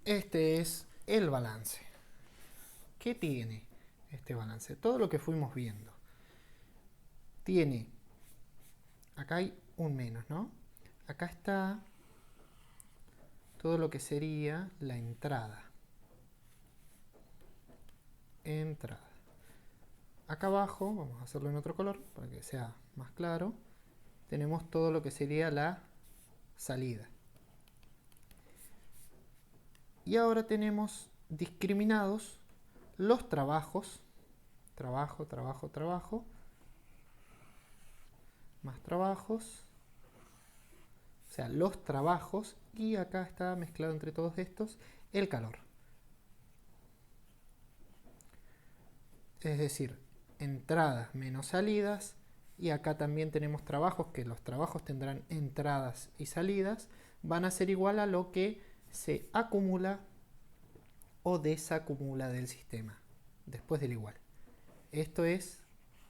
Este es el balance. ¿Qué tiene este balance? Todo lo que fuimos viendo. Tiene, acá hay un menos, ¿no? Acá está todo lo que sería la entrada. Entrada. Acá abajo, vamos a hacerlo en otro color para que sea más claro, tenemos todo lo que sería la salida. Y ahora tenemos discriminados los trabajos, trabajo, trabajo, trabajo, más trabajos, o sea, los trabajos, y acá está mezclado entre todos estos el calor. Es decir, entradas menos salidas, y acá también tenemos trabajos, que los trabajos tendrán entradas y salidas, van a ser igual a lo que se acumula o desacumula del sistema, después del igual. Esto es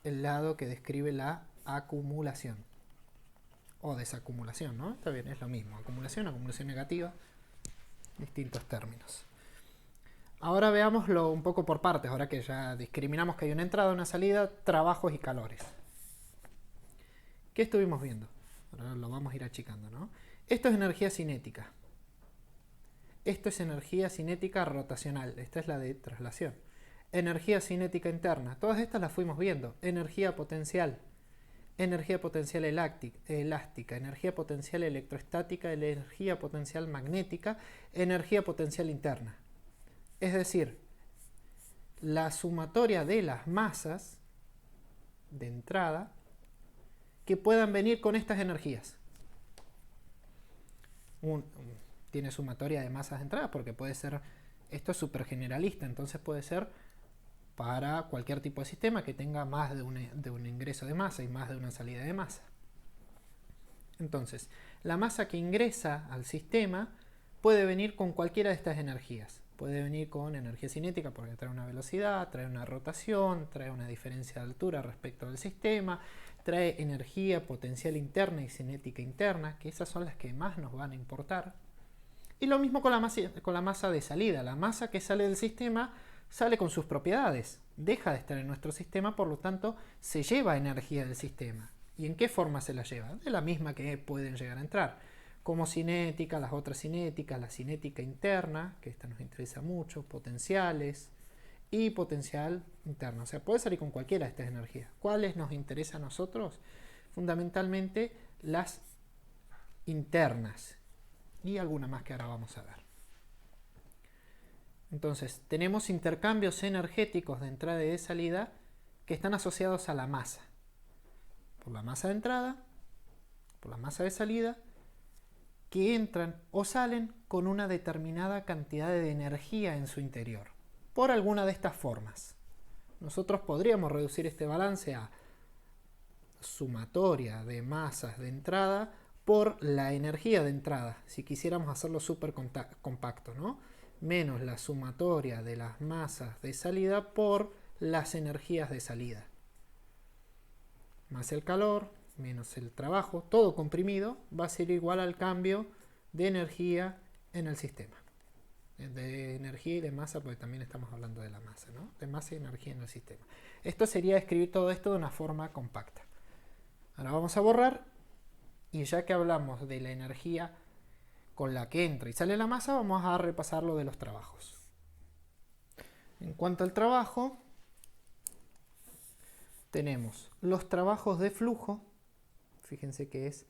el lado que describe la acumulación o desacumulación, ¿no? Está bien, es lo mismo. Acumulación, acumulación negativa, distintos términos. Ahora veámoslo un poco por partes, ahora que ya discriminamos que hay una entrada, una salida, trabajos y calores. ¿Qué estuvimos viendo? Ahora lo vamos a ir achicando, ¿no? Esto es energía cinética. Esto es energía cinética rotacional. Esta es la de traslación. Energía cinética interna. Todas estas las fuimos viendo. Energía potencial. Energía potencial elástica, energía potencial electrostática, energía potencial magnética, energía potencial interna. Es decir, la sumatoria de las masas de entrada que puedan venir con estas energías. Tiene sumatoria de masas de entrada porque puede ser, esto es súper generalista, entonces puede ser para cualquier tipo de sistema que tenga más de un ingreso de masa y más de una salida de masa. Entonces, la masa que ingresa al sistema puede venir con cualquiera de estas energías. Puede venir con energía cinética porque trae una velocidad, trae una rotación, trae una diferencia de altura respecto del sistema, trae energía potencial interna y cinética interna, que esas son las que más nos van a importar. Y lo mismo con la masa de salida. La masa que sale del sistema sale con sus propiedades, deja de estar en nuestro sistema, por lo tanto se lleva energía del sistema. ¿Y en qué forma se la lleva? De la misma que pueden llegar a entrar, como cinética, las otras cinéticas, la cinética interna, que esta nos interesa mucho, potenciales y potencial interno. O sea, puede salir con cualquiera de estas energías. ¿Cuáles nos interesa a nosotros? Fundamentalmente las internas y alguna más que ahora vamos a ver. Entonces, tenemos intercambios energéticos de entrada y de salida que están asociados a la masa. Por la masa de entrada, por la masa de salida, que entran o salen con una determinada cantidad de energía en su interior. Por alguna de estas formas. Nosotros podríamos reducir este balance a sumatoria de masas de entrada por la energía de entrada, si quisiéramos hacerlo súper compacto, ¿no? Menos la sumatoria de las masas de salida por las energías de salida. Más el calor, menos el trabajo, todo comprimido, va a ser igual al cambio de energía en el sistema. De energía y de masa, porque también estamos hablando de la masa, ¿no? De masa y energía en el sistema. Esto sería escribir todo esto de una forma compacta. Ahora vamos a borrar, y ya que hablamos de la energía con la que entra y sale la masa, vamos a repasar lo de los trabajos. En cuanto al trabajo, tenemos los trabajos de flujo. Fíjense que es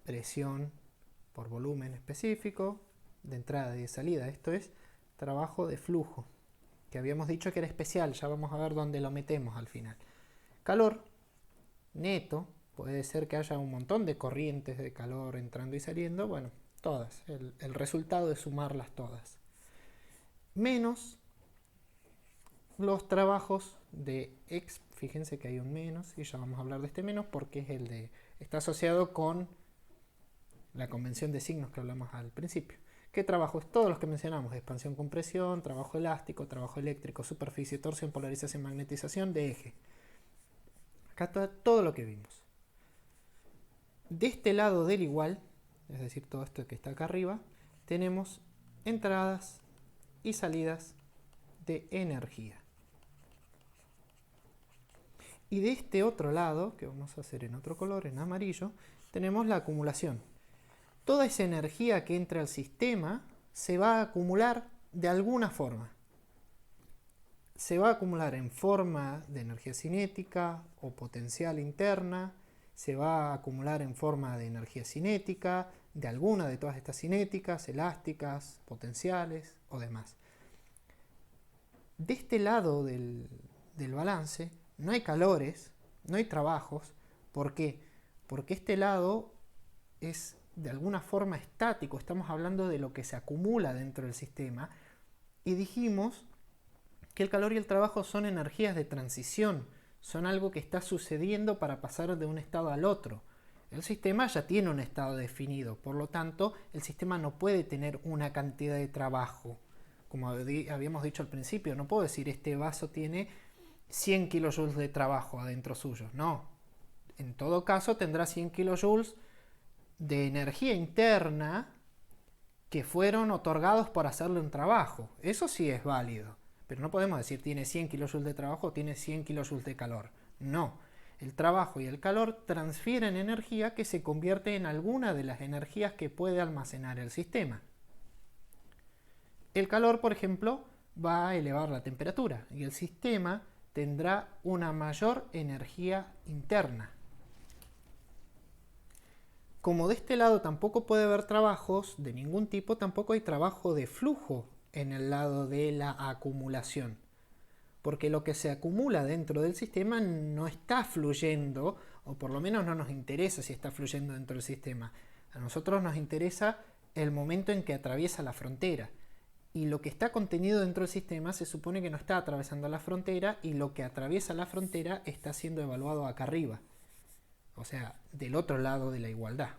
presión por volumen específico, de entrada y de salida. Esto es trabajo de flujo, que habíamos dicho que era especial. Ya vamos a ver dónde lo metemos al final. Calor neto, puede ser que haya un montón de corrientes de calor entrando y saliendo. Bueno, todas. El resultado es sumarlas todas. Menos los trabajos de X. Fíjense que hay un menos, y ya vamos a hablar de este menos porque es el de, está asociado con la convención de signos que hablamos al principio. ¿Qué trabajos? Todos los que mencionamos: expansión, compresión, trabajo elástico, trabajo eléctrico, superficie, torsión, polarización, magnetización de eje. Acá está todo lo que vimos. De este lado del igual es decir, todo esto que está acá arriba, tenemos entradas y salidas de energía. Y de este otro lado, que vamos a hacer en otro color, en amarillo, tenemos la acumulación. Toda esa energía que entra al sistema se va a acumular de alguna forma. Se va a acumular en forma de energía cinética o potencial interna, se va a acumular en forma de energía cinética, de alguna de todas estas cinéticas, elásticas, potenciales o demás. De este lado del balance no hay calores, no hay trabajos. ¿Por qué? Porque este lado es de alguna forma estático, estamos hablando de lo que se acumula dentro del sistema, y dijimos que el calor y el trabajo son energías de transición, son algo que está sucediendo para pasar de un estado al otro. El sistema ya tiene un estado definido, por lo tanto, el sistema no puede tener una cantidad de trabajo. Como habíamos dicho al principio, no puedo decir este vaso tiene 100 kilojoules de trabajo adentro suyo. No. En todo caso, tendrá 100 kilojoules de energía interna que fueron otorgados por hacerle un trabajo. Eso sí es válido. Pero no podemos decir tiene 100 kilojoules de trabajo o tiene 100 kilojoules de calor. No. El trabajo y el calor transfieren energía que se convierte en alguna de las energías que puede almacenar el sistema. El calor, por ejemplo, va a elevar la temperatura y el sistema tendrá una mayor energía interna. Como de este lado tampoco puede haber trabajos de ningún tipo, tampoco hay trabajo de flujo en el lado de la acumulación. Porque lo que se acumula dentro del sistema no está fluyendo, o por lo menos no nos interesa si está fluyendo dentro del sistema. A nosotros nos interesa el momento en que atraviesa la frontera. Y lo que está contenido dentro del sistema se supone que no está atravesando la frontera, y lo que atraviesa la frontera está siendo evaluado acá arriba. O sea, del otro lado de la igualdad.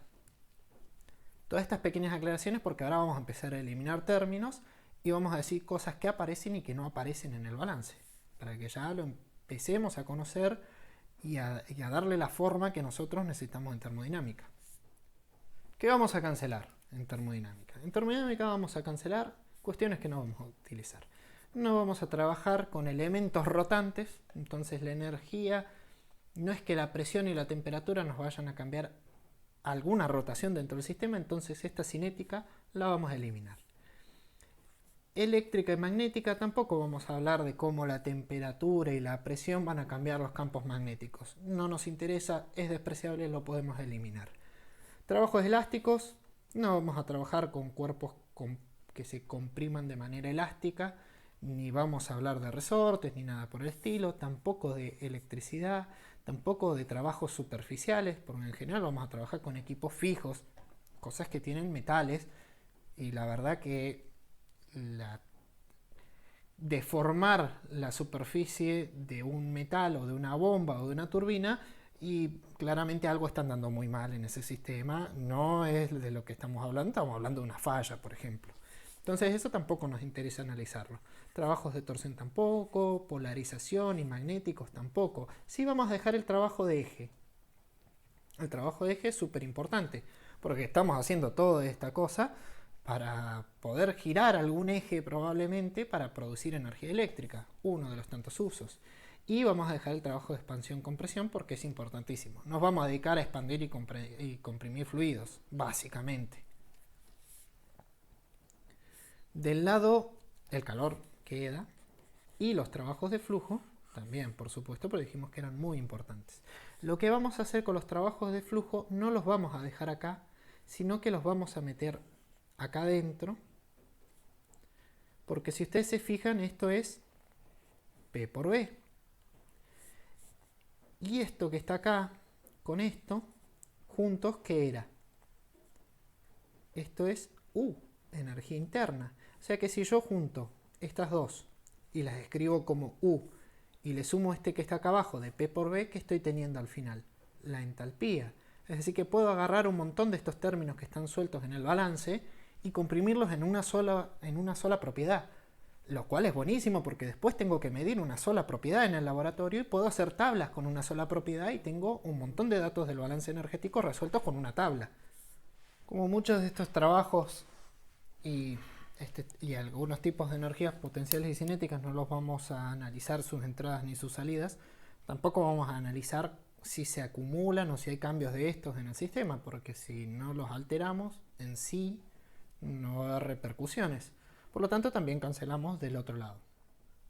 Todas estas pequeñas aclaraciones porque ahora vamos a empezar a eliminar términos y vamos a decir cosas que aparecen y que no aparecen en el balance, para que ya lo empecemos a conocer y a darle la forma que nosotros necesitamos en termodinámica. ¿Qué vamos a cancelar en termodinámica? En termodinámica vamos a cancelar cuestiones que no vamos a utilizar. No vamos a trabajar con elementos rotantes, entonces la energía no es que la presión y la temperatura nos vayan a cambiar alguna rotación dentro del sistema, entonces esta cinética la vamos a eliminar. Eléctrica y magnética tampoco vamos a hablar de cómo la temperatura y la presión van a cambiar los campos magnéticos. No nos interesa, es despreciable, lo podemos eliminar. Trabajos elásticos, no vamos a trabajar con cuerpos que se compriman de manera elástica, ni vamos a hablar de resortes ni nada por el estilo, tampoco de electricidad, tampoco de trabajos superficiales, porque en general vamos a trabajar con equipos fijos, cosas que tienen metales, y la verdad que deformar la superficie de un metal o de una bomba o de una turbina, y claramente algo está andando muy mal en ese sistema, no es de lo que estamos hablando de una falla, por ejemplo. Entonces eso tampoco nos interesa analizarlo. Trabajos de torsión tampoco, polarización y magnéticos tampoco. Sí vamos a dejar el trabajo de eje. El trabajo de eje es súper importante, porque estamos haciendo toda esta cosa para poder girar algún eje probablemente para producir energía eléctrica, uno de los tantos usos. Y vamos a dejar el trabajo de expansión-compresión porque es importantísimo. Nos vamos a dedicar a expandir y comprimir fluidos, básicamente. Del lado, el calor queda, y los trabajos de flujo también, por supuesto, pero dijimos que eran muy importantes. Lo que vamos a hacer con los trabajos de flujo no los vamos a dejar acá, sino que los vamos a meter acá adentro, porque si ustedes se fijan, esto es P por B. Y esto que está acá, con esto, juntos, ¿qué era? Esto es U, energía interna. O sea que si yo junto estas dos y las escribo como U y le sumo este que está acá abajo de P por B, ¿qué estoy teniendo al final? La entalpía. Es decir, que puedo agarrar un montón de estos términos que están sueltos en el balance y comprimirlos en una sola propiedad. Lo cual es buenísimo porque después tengo que medir una sola propiedad en el laboratorio y puedo hacer tablas con una sola propiedad y tengo un montón de datos del balance energético resueltos con una tabla. Como muchos de estos trabajos y, y algunos tipos de energías potenciales y cinéticas no los vamos a analizar sus entradas ni sus salidas, tampoco vamos a analizar si se acumulan o si hay cambios de estos en el sistema, porque si no los alteramos en sí no va a haber repercusiones. Por lo tanto, también cancelamos del otro lado.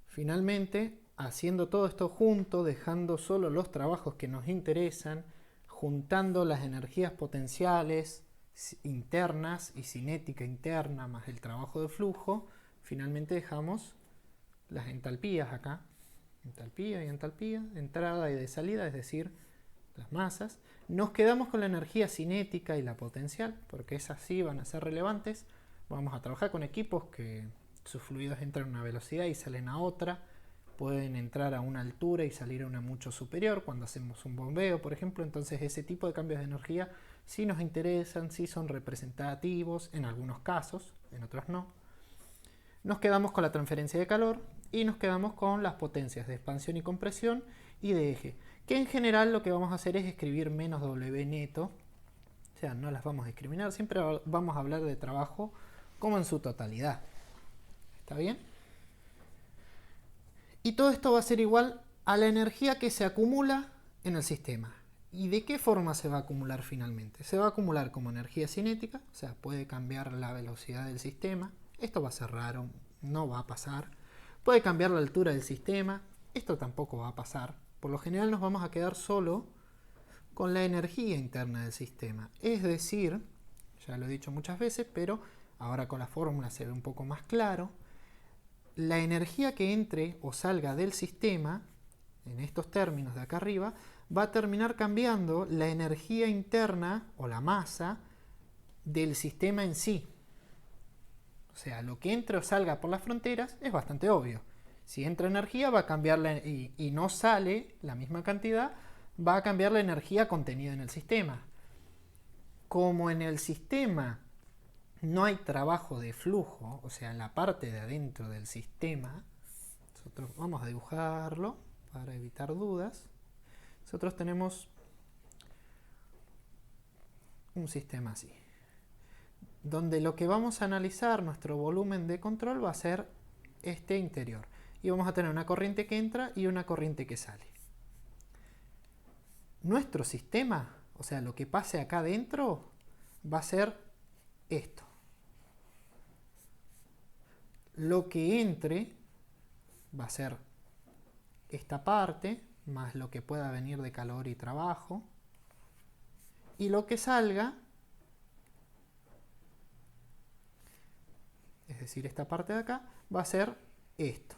Finalmente, haciendo todo esto junto, dejando solo los trabajos que nos interesan, juntando las energías potenciales internas y cinética interna más el trabajo de flujo, finalmente dejamos las entalpías acá, entalpía y entalpía, entrada y de salida, es decir, las masas. Nos quedamos con la energía cinética y la potencial, porque esas sí van a ser relevantes. Vamos a trabajar con equipos que sus fluidos entran a una velocidad y salen a otra, pueden entrar a una altura y salir a una mucho superior cuando hacemos un bombeo, por ejemplo. Entonces ese tipo de cambios de energía sí nos interesan, sí son representativos en algunos casos, en otros no. Nos quedamos con la transferencia de calor y nos quedamos con las potencias de expansión y compresión y de eje, que en general lo que vamos a hacer es escribir menos W neto, o sea, no las vamos a discriminar, siempre vamos a hablar de trabajo como en su totalidad. ¿Está bien? Y todo esto va a ser igual a la energía que se acumula en el sistema. ¿Y de qué forma se va a acumular finalmente? Se va a acumular como energía cinética, o sea, puede cambiar la velocidad del sistema. Esto va a ser raro, no va a pasar. Puede cambiar la altura del sistema, esto tampoco va a pasar. Por lo general nos vamos a quedar solo con la energía interna del sistema. Es decir, ya lo he dicho muchas veces, pero ahora con la fórmula se ve un poco más claro. La energía que entre o salga del sistema, en estos términos de acá arriba, va a terminar cambiando la energía interna o la masa del sistema en sí. O sea, lo que entre o salga por las fronteras es bastante obvio. Si entra energía va a cambiar y no sale la misma cantidad, va a cambiar la energía contenida en el sistema. Como en el sistema no hay trabajo de flujo, o sea, en la parte de adentro del sistema, nosotros vamos a dibujarlo para evitar dudas. Nosotros tenemos un sistema así, donde lo que vamos a analizar, nuestro volumen de control, va a ser este interior. Y vamos a tener una corriente que entra y una corriente que sale. Nuestro sistema, o sea, lo que pase acá adentro, va a ser esto. Lo que entre va a ser esta parte, más lo que pueda venir de calor y trabajo. Y lo que salga, es decir, esta parte de acá, va a ser esto,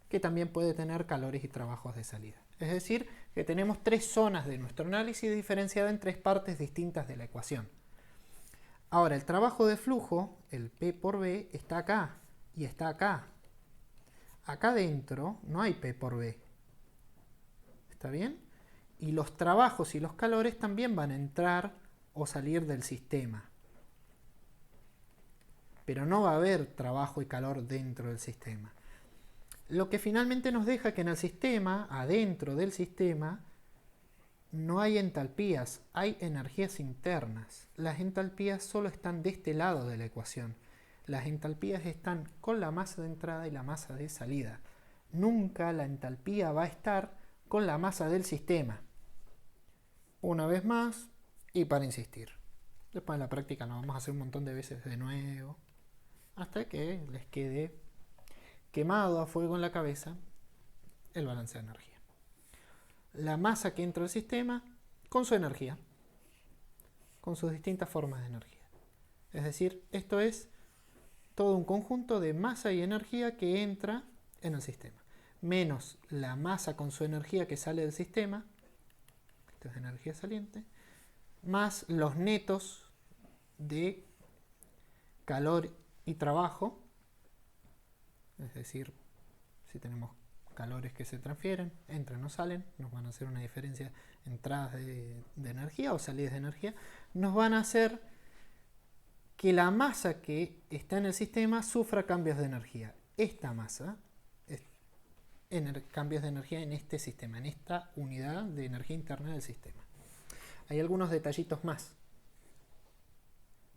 que también puede tener calores y trabajos de salida. Es decir, que tenemos tres zonas de nuestro análisis diferenciada en tres partes distintas de la ecuación. Ahora, el trabajo de flujo, el P por B, está acá y está acá. Acá dentro no hay P por B. ¿Está bien? Y los trabajos y los calores también van a entrar o salir del sistema. Pero no va a haber trabajo y calor dentro del sistema. Lo que finalmente nos deja que en el sistema, adentro del sistema, no hay entalpías, hay energías internas. Las entalpías solo están de este lado de la ecuación. Las entalpías están con la masa de entrada y la masa de salida. Nunca la entalpía va a estar con la masa del sistema. Una vez más, y para insistir. Después en la práctica lo vamos a hacer un montón de veces de nuevo, hasta que les quede quemado a fuego en la cabeza el balance de energía. La masa que entra al sistema con su energía, con sus distintas formas de energía. Es decir, esto es todo un conjunto de masa y energía que entra en el sistema, menos la masa con su energía que sale del sistema, esto es energía saliente, más los netos de calor y trabajo, es decir, si tenemos calores que se transfieren, entran o salen, nos van a hacer una diferencia, entradas de energía o salidas de energía, nos van a hacer que la masa que está en el sistema sufra cambios de energía. Esta masa, cambios de energía en este sistema, en esta unidad de energía interna del sistema. Hay algunos detallitos más.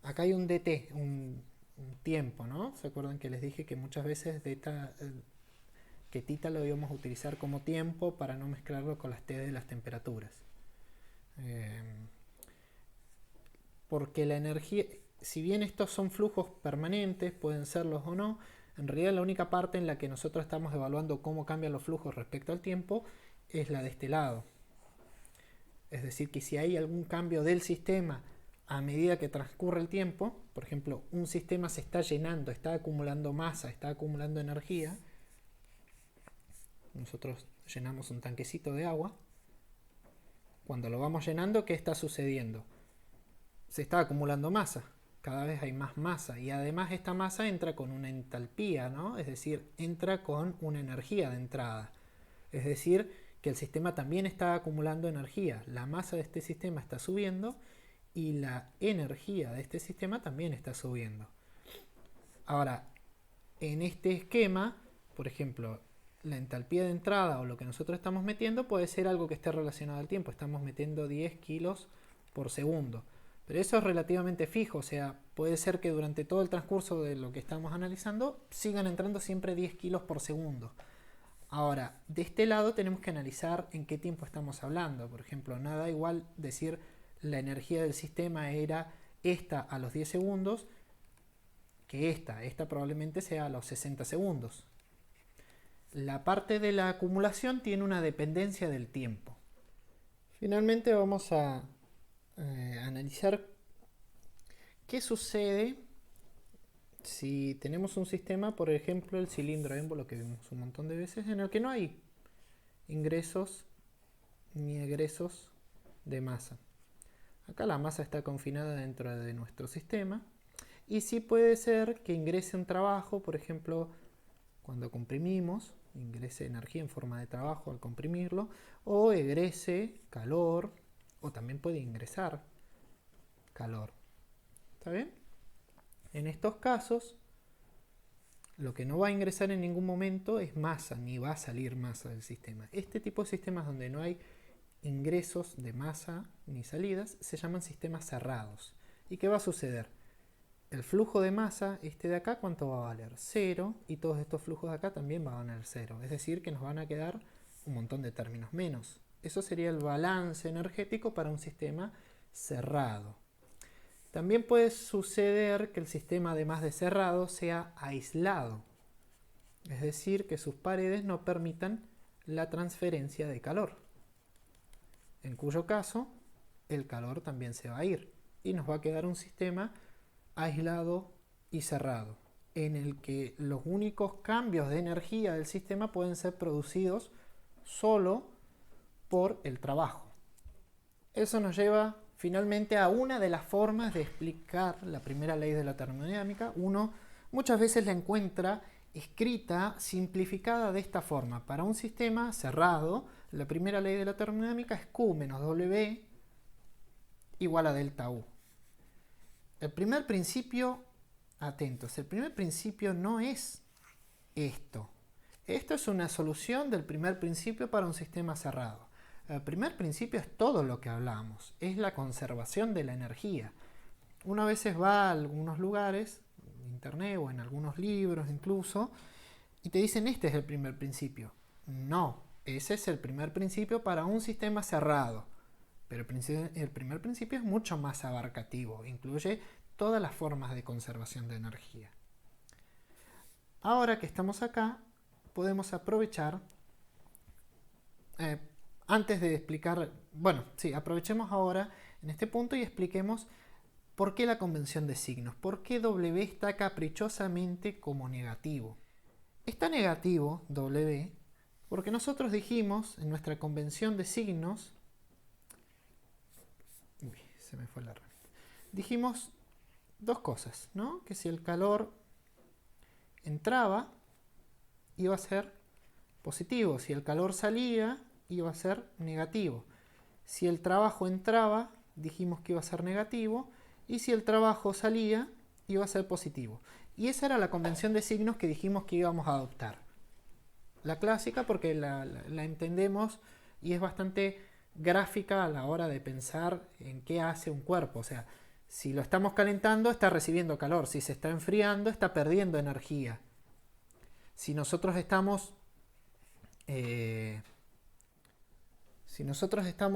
acá hay un dt, un tiempo, ¿no? ¿Se acuerdan que les dije que muchas veces que tita lo íbamos a utilizar como tiempo para no mezclarlo con las t de las temperaturas? Eh, porque la energía, si bien estos son flujos permanentes, pueden serlos o no, en realidad la única parte en la que nosotros estamos evaluando cómo cambian los flujos respecto al tiempo es la de este lado. Es decir, que si hay algún cambio del sistema a medida que transcurre el tiempo, por ejemplo, un sistema se está llenando, está acumulando masa, está acumulando energía, nosotros llenamos un tanquecito de agua, cuando lo vamos llenando, ¿qué está sucediendo? Se está acumulando masa, cada vez hay más masa, y además esta masa entra con una entalpía, ¿no? Es decir, entra con una energía de entrada. Es decir, que el sistema también está acumulando energía. La masa de este sistema está subiendo y la energía de este sistema también está subiendo. Ahora, en este esquema, por ejemplo, la entalpía de entrada o lo que nosotros estamos metiendo puede ser algo que esté relacionado al tiempo. Estamos metiendo 10 kilos por segundo. Pero eso es relativamente fijo, o sea, puede ser que durante todo el transcurso de lo que estamos analizando sigan entrando siempre 10 kilos por segundo. Ahora, de este lado tenemos que analizar en qué tiempo estamos hablando. Por ejemplo, nada igual decir la energía del sistema era esta a los 10 segundos que esta probablemente sea a los 60 segundos. La parte de la acumulación tiene una dependencia del tiempo. Finalmente vamos a analizar qué sucede si tenemos un sistema, por ejemplo el cilindro émbolo que vimos un montón de veces, en el que no hay ingresos ni egresos de masa. Acá la masa está confinada dentro de nuestro sistema y sí puede ser que ingrese un trabajo, por ejemplo cuando comprimimos, ingrese energía en forma de trabajo al comprimirlo, o egrese calor, o también puede ingresar calor. ¿Está bien? En estos casos, lo que no va a ingresar en ningún momento es masa, ni va a salir masa del sistema. Este tipo de sistemas donde no hay ingresos de masa ni salidas se llaman sistemas cerrados. ¿Y qué va a suceder? El flujo de masa, este de acá, ¿cuánto va a valer? 0, y todos estos flujos de acá también van a valer 0. Es decir, que nos van a quedar un montón de términos menos. Eso sería el balance energético para un sistema cerrado. También puede suceder que el sistema, además de cerrado, sea aislado. Es decir, que sus paredes no permitan la transferencia de calor. En cuyo caso, el calor también se va a ir. Y nos va a quedar un sistema aislado y cerrado, en el que los únicos cambios de energía del sistema pueden ser producidos solo por el trabajo. Eso nos lleva finalmente a una de las formas de explicar la primera ley de la termodinámica. Uno muchas veces la encuentra escrita, simplificada de esta forma. Para un sistema cerrado, la primera ley de la termodinámica es Q menos W igual a delta U. El primer principio, atentos, el primer principio no es esto. Esto es una solución del primer principio para un sistema cerrado. El primer principio es todo lo que hablamos, es la conservación de la energía. Uno a veces va a algunos lugares, en internet o en algunos libros incluso, y te dicen este es el primer principio. No, ese es el primer principio para un sistema cerrado. Pero el primer principio es mucho más abarcativo, incluye todas las formas de conservación de energía. Ahora que estamos acá, podemos aprovechar, antes de explicar, aprovechemos ahora en este punto y expliquemos por qué la convención de signos, por qué W está caprichosamente como negativo. Está negativo W porque nosotros dijimos en nuestra convención de signos, se me fue la rama, dijimos dos cosas, ¿no? Que si el calor entraba, iba a ser positivo. Si el calor salía, iba a ser negativo. Si el trabajo entraba, dijimos que iba a ser negativo. Y si el trabajo salía, iba a ser positivo. Y esa era la convención de signos que dijimos que íbamos a adoptar. La clásica porque la entendemos y es bastante gráfica a la hora de pensar en qué hace un cuerpo. O sea, Si lo estamos calentando, está recibiendo calor. Si se está enfriando, está perdiendo energía. Si nosotros estamos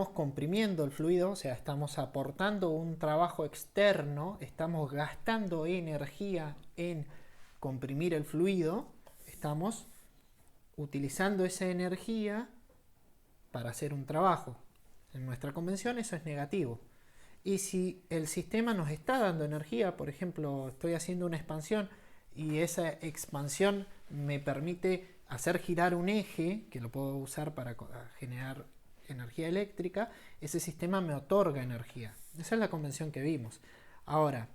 comprimiendo el fluido, o sea, estamos aportando un trabajo externo, estamos gastando energía en comprimir el fluido, estamos utilizando esa energía para hacer un trabajo. En nuestra convención eso es negativo. Y si el sistema nos está dando energía, por ejemplo, estoy haciendo una expansión y esa expansión me permite hacer girar un eje, que lo puedo usar para generar energía eléctrica, ese sistema me otorga energía. Esa es la convención que vimos. Ahora,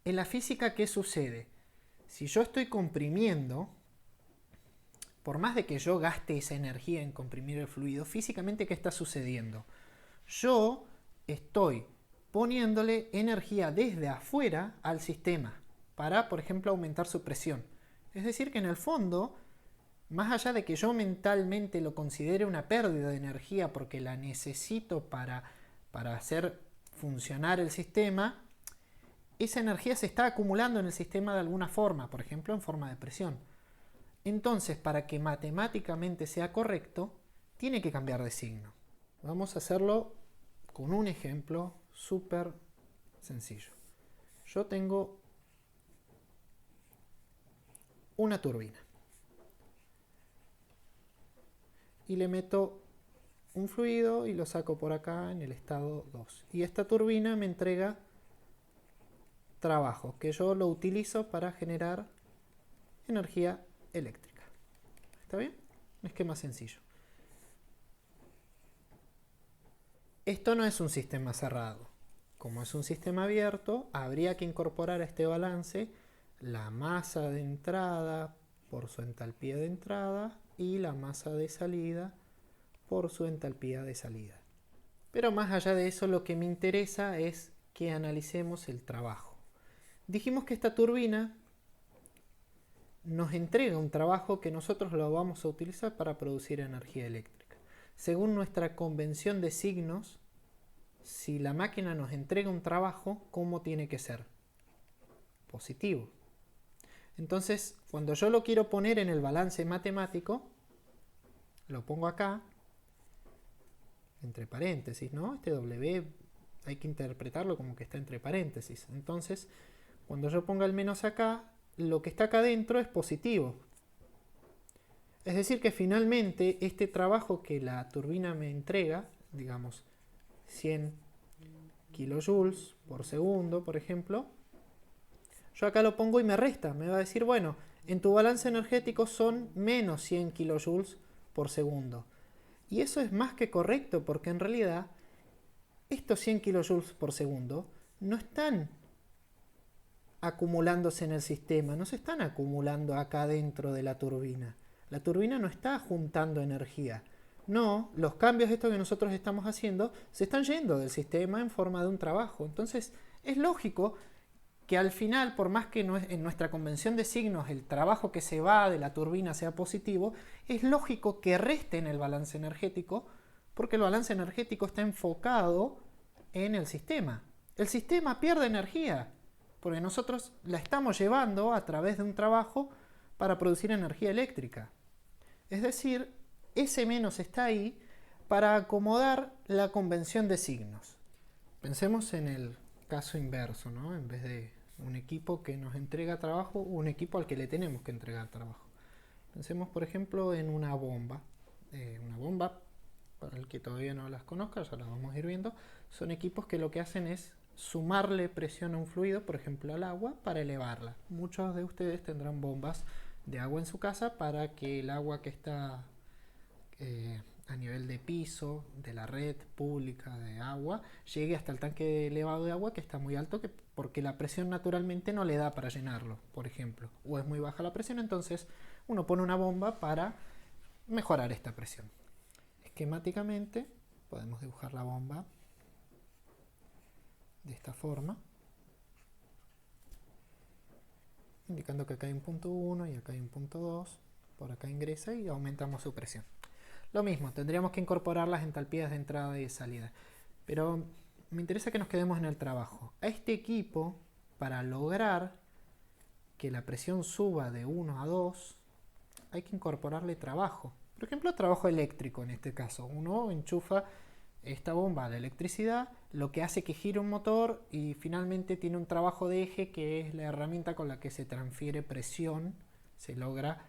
en la física, ¿qué sucede? Si yo estoy comprimiendo, por más de que yo gaste esa energía en comprimir el fluido, físicamente, ¿qué está sucediendo? Yo estoy poniéndole energía desde afuera al sistema para, por ejemplo, aumentar su presión. Es decir, que en el fondo, más allá de que yo mentalmente lo considere una pérdida de energía porque la necesito para hacer funcionar el sistema, esa energía se está acumulando en el sistema de alguna forma, por ejemplo, en forma de presión. Entonces, para que matemáticamente sea correcto, tiene que cambiar de signo. Vamos a hacerlo con un ejemplo súper sencillo. Yo tengo una turbina y le meto un fluido y lo saco por acá en el estado 2. Y esta turbina me entrega trabajo que yo lo utilizo para generar energía eléctrica. ¿Está bien? Un esquema sencillo. Esto no es un sistema cerrado. Como es un sistema abierto, habría que incorporar a este balance la masa de entrada por su entalpía de entrada y la masa de salida por su entalpía de salida. Pero más allá de eso, lo que me interesa es que analicemos el trabajo. Dijimos que esta turbina nos entrega un trabajo que nosotros lo vamos a utilizar para producir energía eléctrica. Según nuestra convención de signos, si la máquina nos entrega un trabajo, ¿cómo tiene que ser? Positivo. Entonces, cuando yo lo quiero poner en el balance matemático, lo pongo acá, entre paréntesis, ¿no? Este W hay que interpretarlo como que está entre paréntesis. Entonces, cuando yo ponga el menos acá, lo que está acá adentro es positivo. Es decir, que finalmente este trabajo que la turbina me entrega, digamos 100 kilojoules por segundo, por ejemplo, yo acá lo pongo y me resta. Me va a decir, bueno, en tu balance energético son menos 100 kilojoules por segundo. Y eso es más que correcto, porque en realidad estos 100 kilojoules por segundo no están acumulándose en el sistema, no se están acumulando acá dentro de la turbina. La turbina no está juntando energía. No, los cambios estos que nosotros estamos haciendo se están yendo del sistema en forma de un trabajo. Entonces, es lógico que al final, por más que en nuestra convención de signos el trabajo que se va de la turbina sea positivo, es lógico que reste en el balance energético, porque el balance energético está enfocado en el sistema. El sistema pierde energía, porque nosotros la estamos llevando a través de un trabajo para producir energía eléctrica. Es decir, ese menos está ahí para acomodar la convención de signos. Pensemos en el caso inverso, ¿no? En vez de un equipo que nos entrega trabajo, un equipo al que le tenemos que entregar trabajo. Pensemos, por ejemplo, en una bomba. Una bomba, para el que todavía no las conozca, ya las vamos a ir viendo, son equipos que lo que hacen es sumarle presión a un fluido, por ejemplo al agua, para elevarla. Muchos de ustedes tendrán bombas de agua en su casa para que el agua que está a nivel de piso, de la red pública de agua, llegue hasta el tanque elevado de agua que está muy alto, porque la presión naturalmente no le da para llenarlo, por ejemplo, o es muy baja la presión, entonces uno pone una bomba para mejorar esta presión. Esquemáticamente podemos dibujar la bomba de esta forma, indicando que acá hay un punto 1 y acá hay un punto 2, por acá ingresa y aumentamos su presión. Lo mismo, tendríamos que incorporar las entalpías de entrada y de salida. Pero me interesa que nos quedemos en el trabajo. A este equipo, para lograr que la presión suba de 1 a 2, hay que incorporarle trabajo. Por ejemplo, trabajo eléctrico en este caso. Uno enchufa esta bomba a la electricidad, lo que hace que gire un motor y finalmente tiene un trabajo de eje que es la herramienta con la que se transfiere presión, se logra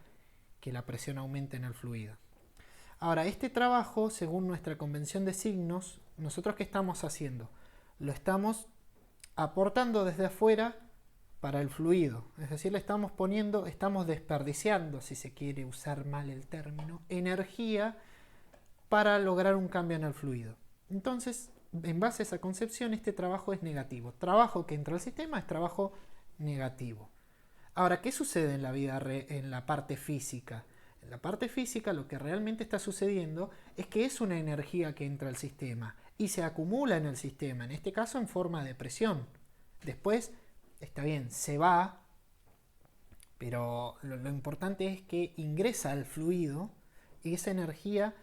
que la presión aumente en el fluido. Ahora, este trabajo, según nuestra convención de signos, ¿nosotros qué estamos haciendo? Lo estamos aportando desde afuera para el fluido. Es decir, le estamos poniendo, estamos desperdiciando, si se quiere usar mal el término, energía para lograr un cambio en el fluido. Entonces, en base a esa concepción, este trabajo es negativo. Trabajo que entra al sistema es trabajo negativo. Ahora, ¿qué sucede en la vida, en la parte física? En la parte física lo que realmente está sucediendo es que es una energía que entra al sistema y se acumula en el sistema, en este caso en forma de presión. Después, está bien, se va, pero lo importante es que ingresa al fluido y esa energía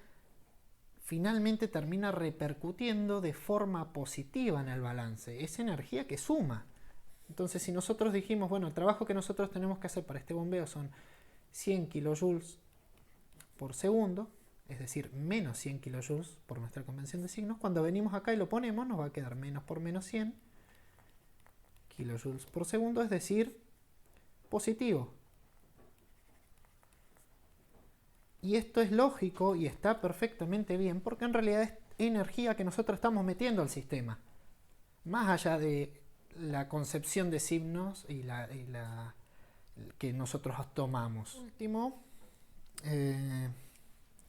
finalmente termina repercutiendo de forma positiva en el balance. Es energía que suma. Entonces, si nosotros dijimos, bueno, el trabajo que nosotros tenemos que hacer para este bombeo son 100 kilojoules por segundo, es decir, menos 100 kilojoules por nuestra convención de signos, cuando venimos acá y lo ponemos, nos va a quedar menos por menos 100 kilojoules por segundo, es decir, positivo. Y esto es lógico y está perfectamente bien porque en realidad es energía que nosotros estamos metiendo al sistema. Más allá de la concepción de signos y la que nosotros tomamos. Último,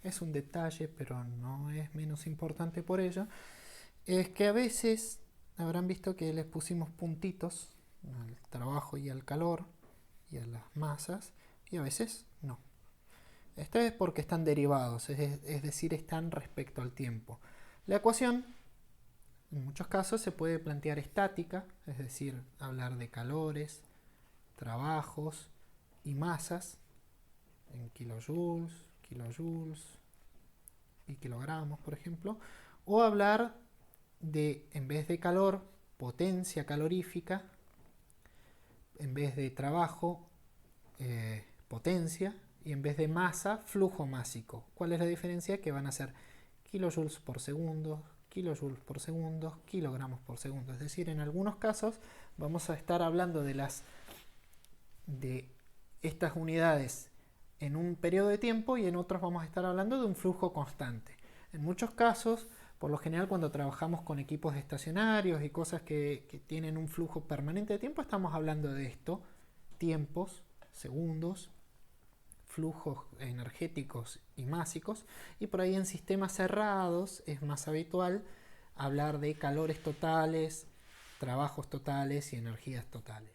es un detalle, pero no es menos importante por ello, es que a veces habrán visto que les pusimos puntitos al trabajo y al calor y a las masas, y a veces no. Esto es porque están derivados, es decir, están respecto al tiempo. La ecuación, en muchos casos, se puede plantear estática, es decir, hablar de calores, trabajos y masas en kilojoules, kilojoules y kilogramos, por ejemplo, o hablar de, en vez de calor, potencia calorífica, en vez de trabajo, potencia, y en vez de masa, flujo másico. ¿Cuál es la diferencia? Que van a ser kilojoules por segundo, kilojoules por segundo, kilogramos por segundo. Es decir, en algunos casos vamos a estar hablando de estas unidades en un periodo de tiempo y en otros vamos a estar hablando de un flujo constante. En muchos casos, por lo general cuando trabajamos con equipos estacionarios y cosas que tienen un flujo permanente de tiempo, estamos hablando de esto, tiempos, segundos, flujos energéticos y másicos, y por ahí en sistemas cerrados es más habitual hablar de calores totales, trabajos totales y energías totales.